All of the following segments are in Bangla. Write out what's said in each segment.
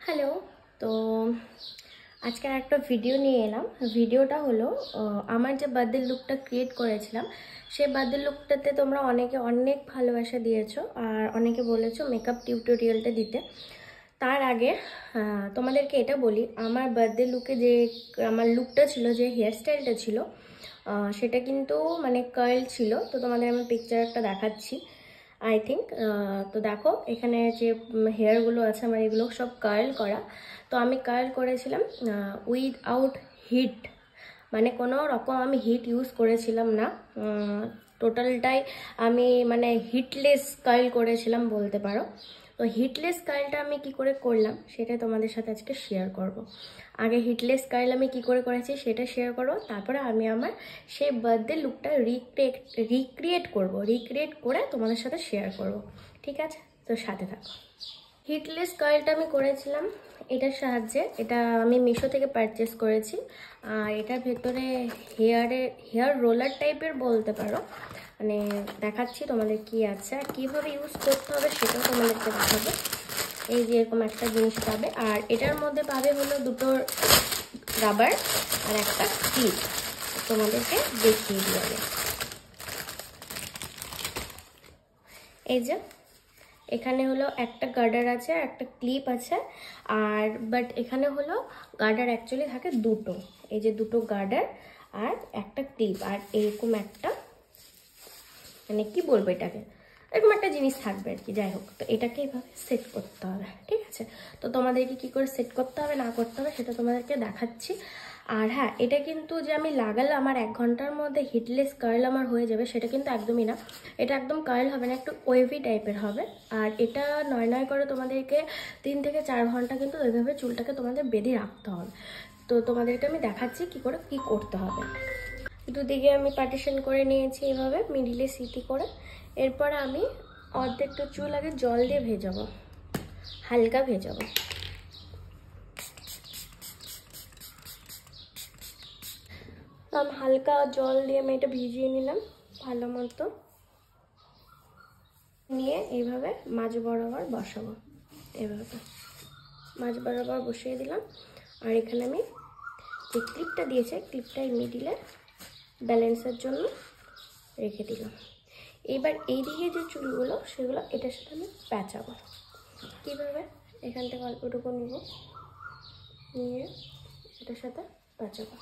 হ্যালো। তো আজকে একটা ভিডিও নিয়ে এলাম। ভিডিওটা হলো আমার যে বার্থডে লুকটা ক্রিয়েট করেছিলাম, সেই বার্থডে লুকটাতে তোমরা অনেকে অনেক ভালোবাসা দিয়েছো আর অনেকে বলেছো মেকআপ টিউটোরিয়ালটা দিতে। তার আগে তোমাদেরকে এটা বলি, আমার বার্থডে লুকে যে আমার লুকটা ছিল, যে হেয়ারস্টাইলটা ছিল, সেটা কিন্তু মানে কার্ল ছিল। তো তোমাদের আমি পিকচার একটা দেখাচ্ছি আই থিঙ্ক। তো দেখো এখানে যে হেয়ারগুলো আছে আমার, এগুলো সব কার্ল করা। তো আমি কার্ল করেছিলাম উইথআউট হিট, মানে কোনো রকম আমি হিট ইউজ করেছিলাম না। টোটালটাই আমি মানে হিটলেস কার্ল করেছিলাম বলতে পারো। তো হিটলেস কার্লটা আমি কি করে করলাম সেটা তোমাদের সাথে আজকে শেয়ার করব। আগে হিটলেস কার্ল আমি কি করে করেছি সেটা শেয়ার করব, তারপরে আমি আমার সেই বার্থডে লুকটা রিক্রিয়েট করে তোমাদের সাথে শেয়ার করব। ঠিক আছে, তো সাথে থাকো। হিটলেস কার্লটা আমি করেছিলাম এটার সাহায্যে। এটা আমি মিশো থেকে পারচেস করেছি। আর এটার ভেতরে হেয়ার রোলার টাইপের বলতে পারো, মানে দেখাচ্ছি তোমাদের কি আছে আর কীভাবে ইউজ করতে হবে সেটাও তোমাদেরকে দেখাবো। এই যে এরকম একটা জিনিস পাবে, আর এটার মধ্যে পাবে হলো দুটো রাবার আর একটা ক্লিপ। তোমাদেরকে দেখিয়ে দিয়ে হবে। এই যে এখানে হলো একটা গার্ডার আছে আর একটা ক্লিপ আছে। আর বাট এখানে হলো গার্ডার অ্যাকচুয়ালি থাকে দুটো, এই যে দুটো গার্ডার আর একটা ক্লিপ, আর এরকম একটা মানে কি বলবো এটাকে, এরকম একটা জিনিস থাকবে আর কি। যাই হোক, তো এটাকে এইভাবে সেট করতে হবে। ঠিক আছে, তো তোমাদেরকে কি করে সেট করতে হবে না করতে হবে সেটা তোমাদেরকে দেখাচ্ছি। আর হ্যাঁ, এটা কিন্তু যে আমি লাগালাম আমার 1 ঘন্টার মধ্যে হিটলেস কার্ল আমার হয়ে যাবে সেটা কিন্তু একদমই না। এটা একদম কার্ল হবে না, একটু ওয়েভি টাইপের হবে। আর এটা নয় করে তোমাদেরকে 3 থেকে 4 ঘন্টা কিন্তু ওইভাবে চুলটাকে তোমাদের বেঁধে রাখতে হবে। তো তোমাদেরকে আমি দেখাচ্ছি কি করে কি করতে হবে। দুদিকে আমি পার্টিশন করে নিয়েছি এভাবে মিডিলে সিটি করে। এরপর আমি অর্ধেকটা চুল আগে জল দিয়ে ভেজাবো, হালকা ভেজাবো। আমি হালকা জল দিয়ে আমি এটা ভিজিয়ে নিলাম ভালো মতো, নিয়ে এইভাবে মাঝ বরাবর বসাবো। এভাবে মাঝ বরাবর বসিয়ে দিলাম। আর এখানে আমি যে ক্লিপটা দিয়েছে ক্লিপটাই মিডিলে ব্যালেন্সের জন্য রেখে দিলাম। এবার এইদিকে যে চুলগুলো সেগুলো এটার সাথে আমি প্যাঁচাবো। কীভাবে, এখান থেকে অল্পটুকু নিব, নিয়ে এটার সাথে প্যাঁচাবো।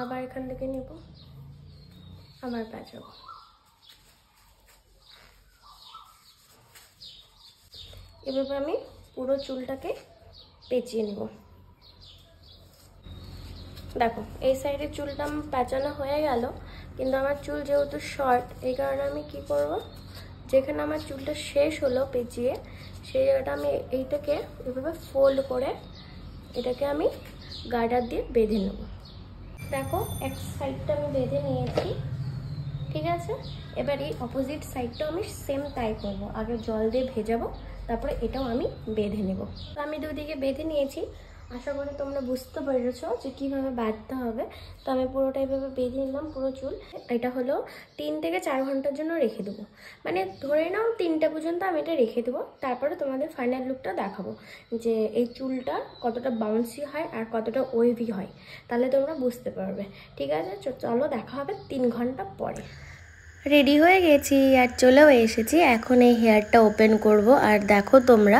আবার এখান থেকে নিব, আবার প্যাঁচাবো। এভাবে আমি পুরো চুলটাকে পেঁচিয়ে নেব। দেখো এই সাইডের চুলটা আমার প্যাঁচানো হয়ে গেল, কিন্তু আমার চুল যেহেতু শর্ট এই কারণে আমি কি করব, যেখানে আমার চুলটা শেষ হলো পেঁচিয়ে সেই জায়গাটা আমি এইটাকে এভাবে ফোল্ড করে এটাকে আমি গার্ডার দিয়ে বেঁধে নেব। দেখো এক সাইডটা আমি বেঁধে নিয়েছি। ঠিক আছে, এবার এই অপোজিট সাইডটাও আমি সেম তাই করব। আগে জল দিয়ে ভেজাবো, তারপরে এটাও আমি বেঁধে নেব। তো আমি দুদিকে বেঁধে নিয়েছি, আশা করি তোমরা বুঝতে পেরেছো যে কীভাবে বাঁধতে হবে। তো আমি পুরোটা এইভাবে বেঁধে নিলাম পুরো চুল। এটা হলো 3 থেকে 4 ঘন্টার জন্য রেখে দেবো, মানে ধরে নাও 3টা পর্যন্ত আমি এটা রেখে দেবো। তারপরে তোমাদের ফাইনাল লুকটা দেখাবো যে এই চুলটা কতটা বাউন্সি হয় আর কতটা ওয়েভি হয়, তাহলে তোমরা বুঝতে পারবে। ঠিক আছে, চলো দেখা হবে 3 ঘন্টা পরে। রেডি হয়ে গেছি আর চলেও এসেছি। এখন এই হেয়ারটা ওপেন করব। আর দেখো তোমরা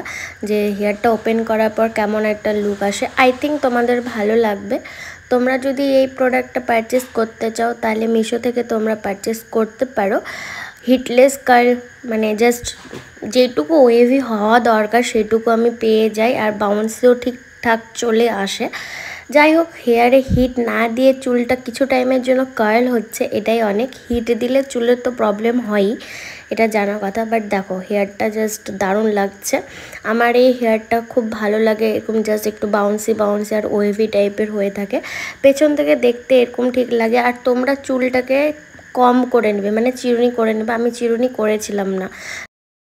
যে হেয়ারটা ওপেন করার পর কেমন একটা লুক আসে। আই থিঙ্ক তোমাদের ভালো লাগবে। তোমরা যদি এই প্রোডাক্টটা পারচেস করতে চাও তাহলে মিশো থেকে তোমরা পারচেস করতে পারো। হিটলেস কার্ল মানে জাস্ট যেটুকু ওয়েভি হওয়া দরকার সেটুকু আমি পেয়ে যাই, আর বাউন্সিও ঠিকঠাক চলে আসে। যাই হোক, হেয়ারে হিট না দিয়ে চুলটা কিছু টাইমের জন্য কার্ল হচ্ছে, এটাই অনেক। হিট দিলে চুলের তো প্রবলেম হয়ই, এটা জানার কথা। বাট দেখো হেয়ারটা জাস্ট দারুণ লাগছে। আমার এই হেয়ারটা খুব ভালো লাগে, এরকম জাস্ট একটু বাউন্সি আর ওয়েভি টাইপের হয়ে থাকে। পেছন থেকে দেখতে এরকম ঠিক লাগে। আর তোমরা চুলটাকে কম করে নেবে, মানে চিরুনি করে নেবে। আমি চিরুনি করেছিলাম না।